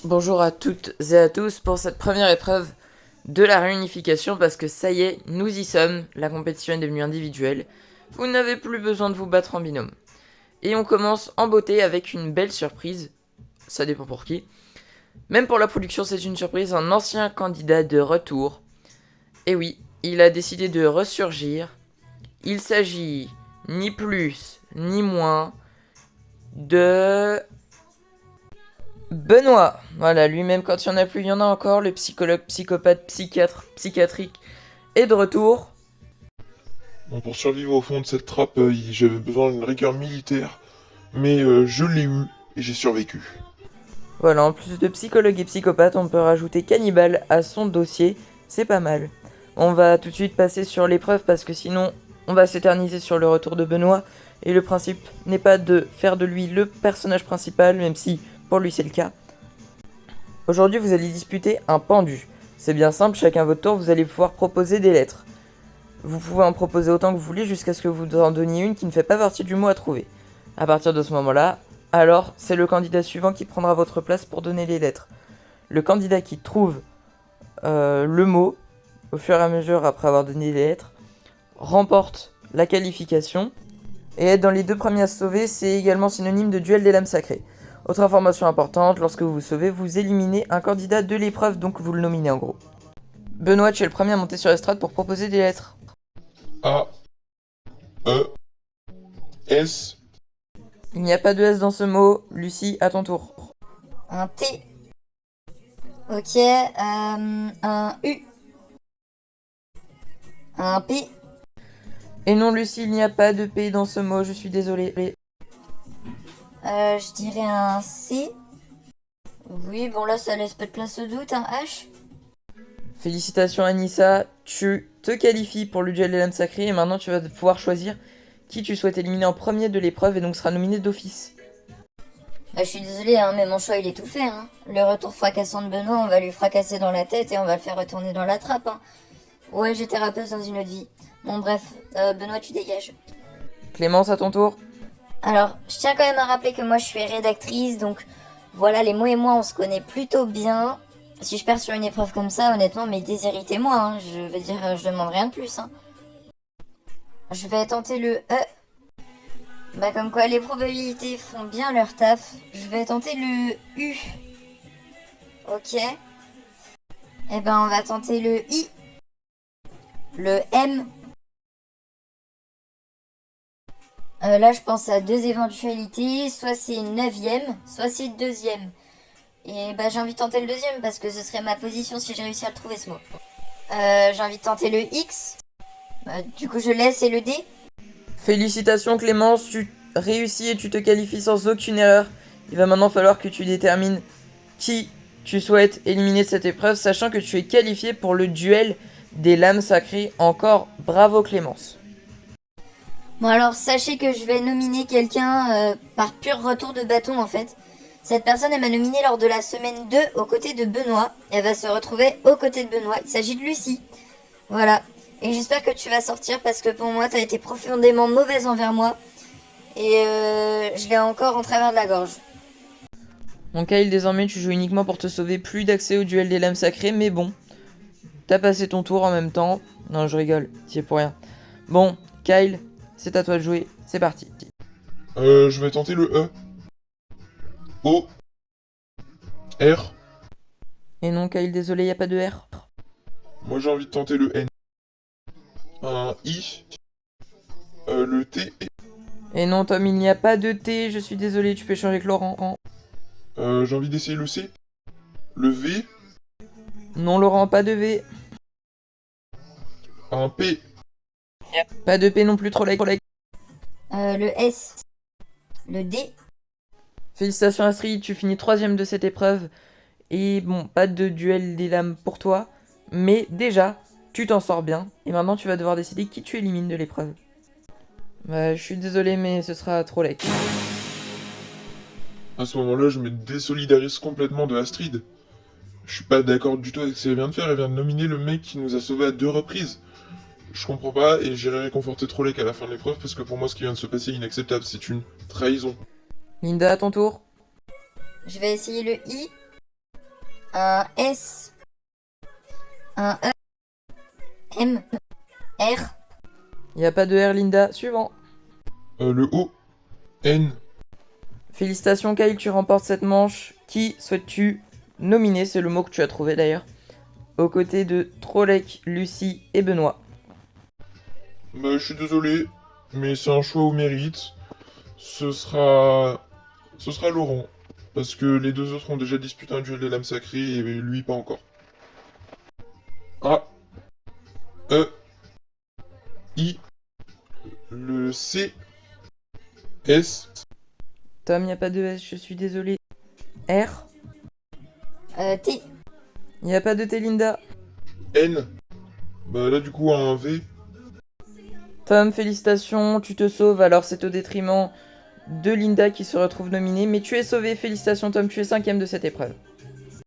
Bonjour à toutes et à tous pour cette première épreuve de la réunification parce que ça y est, nous y sommes, la compétition est devenue individuelle. Vous n'avez plus besoin de vous battre en binôme. Et on commence en beauté avec une belle surprise, ça dépend pour qui. Même pour la production c'est une surprise, un ancien candidat de retour. Et oui, il a décidé de ressurgir. Il s'agit ni plus ni moins de Benoît, voilà, lui-même quand il y en a plus, il y en a encore, le psychologue, psychopathe, psychiatre, psychiatrique est de retour. Bon, pour survivre au fond de cette trappe, j'avais besoin d'une rigueur militaire, mais je l'ai eu et j'ai survécu. Voilà, en plus de psychologue et psychopathe, on peut rajouter cannibale à son dossier, c'est pas mal. On va tout de suite passer sur l'épreuve parce que sinon on va s'éterniser sur le retour de Benoît. Et le principe n'est pas de faire de lui le personnage principal, même si pour lui c'est le cas. Aujourd'hui vous allez disputer un pendu. C'est bien simple, chacun votre tour, vous allez pouvoir proposer des lettres. Vous pouvez en proposer autant que vous voulez jusqu'à ce que vous en donniez une qui ne fait pas partie du mot à trouver. À partir de ce moment-là, alors c'est le candidat suivant qui prendra votre place pour donner les lettres. Le candidat qui trouve le mot, au fur et à mesure après avoir donné les lettres, remporte la qualification. Et être dans les deux premiers à se sauver, c'est également synonyme de duel des lames sacrées. Autre information importante, lorsque vous vous sauvez, vous éliminez un candidat de l'épreuve, donc vous le nominez en gros. Benoît, tu es le premier à monter sur l'estrade pour proposer des lettres. A, E, S, Il n'y a pas de S dans ce mot. Lucie, à ton tour. Un T. Ok. Un U. Un P. Et non, Lucie, il n'y a pas de P dans ce mot, je suis désolée. Je dirais un C. Oui, bon là ça laisse pas de place au doute. Un H. Félicitations Anissa, tu te qualifies pour le duel des lames sacrées et maintenant tu vas pouvoir choisir qui tu souhaites éliminer en premier de l'épreuve et donc sera nominé d'office. Je suis désolée, hein, mais mon choix il est tout fait. Hein. Le retour fracassant de Benoît, on va lui fracasser dans la tête et on va le faire retourner dans la trappe. Hein. Ouais, j'étais rappeuse dans une autre vie. Bon bref, Benoît tu dégages. Clémence, à ton tour. Alors, je tiens quand même à rappeler que moi je suis rédactrice, donc voilà, les mots et moi on se connaît plutôt bien. Si je perds sur une épreuve comme ça, honnêtement, mais déshéritez-moi, hein. Je veux dire, je demande rien de plus. Hein. Je vais tenter le E. Bah comme quoi les probabilités font bien leur taf. Je vais tenter le U. Ok. Eh ben on va tenter le I. Le M. Là je pense à deux éventualités. Soit c'est 9ème, soit c'est 2ème. Et bah j'ai envie de tenter le deuxième parce que ce serait ma position si j'ai réussi à le trouver ce mot. J'ai envie de tenter le X. Du coup je laisse et le D. Félicitations Clémence, tu réussis et tu te qualifies sans aucune erreur. Il va maintenant falloir que tu détermines qui tu souhaites éliminer de cette épreuve, sachant que tu es qualifié pour le duel des lames sacrées. Encore bravo Clémence. Bon alors sachez que je vais nominer quelqu'un par pur retour de bâton en fait. Cette personne elle m'a nominé lors de la semaine 2 aux côtés de Benoît. Elle va se retrouver aux côtés de Benoît. Il s'agit de Lucie. Voilà. Et j'espère que tu vas sortir parce que pour moi t'as été profondément mauvaise envers moi. Et je l'ai encore en travers de la gorge. Mon Kyle, désormais tu joues uniquement pour te sauver, plus d'accès au duel des lames sacrées, mais bon, t'as passé ton tour en même temps. Non, je rigole, t'y es pour rien. Bon, Kyle, c'est à toi de jouer, c'est parti. je vais tenter le E, O, R. Et non, Kyle, désolé, y a pas de R. Moi j'ai envie de tenter le N. Un I, le T, Et non, Tom, il n'y a pas de T, je suis désolé, tu peux changer avec Laurent. j'ai envie d'essayer le C, le V, Non, Laurent, pas de V. un P. Pas de P non plus, trop like. Le S. Le D. Félicitations Astrid, tu finis troisième de cette épreuve. Et bon, pas de duel des lames pour toi. Mais déjà, tu t'en sors bien. Et maintenant, tu vas devoir décider qui tu élimines de l'épreuve. Bah, je suis désolé, mais ce sera trop like. À ce moment-là, je me désolidarise complètement de Astrid. Je suis pas d'accord du tout avec ce qu'elle vient de faire. Elle vient de nominer le mec qui nous a sauvés à 2 reprises. Je comprends pas et j'irai réconforter Trolek à la fin de l'épreuve parce que pour moi ce qui vient de se passer est inacceptable, c'est une trahison. Linda, à ton tour. Je vais essayer le I. un S, un E, M, R. Il n'y a pas de R, Linda. Suivant. Le O, N. Félicitations, Kyle, tu remportes cette manche. Qui souhaites-tu nominer? C'est le mot que tu as trouvé d'ailleurs. Aux côtés de Trolek, Lucie et Benoît. Bah, je suis désolé, mais c'est un choix au mérite. Ce sera Laurent. Parce que les deux autres ont déjà disputé un duel des lames sacrées et lui pas encore. A, E, I, le C, S, Tom, il n'y a pas de S, je suis désolé. R. T. Il n'y a pas de T, Linda. N. Bah là du coup un V. Tom, félicitations, tu te sauves. Alors c'est au détriment de Linda qui se retrouve nominée. Mais tu es sauvé, félicitations Tom, tu es 5ème de cette épreuve.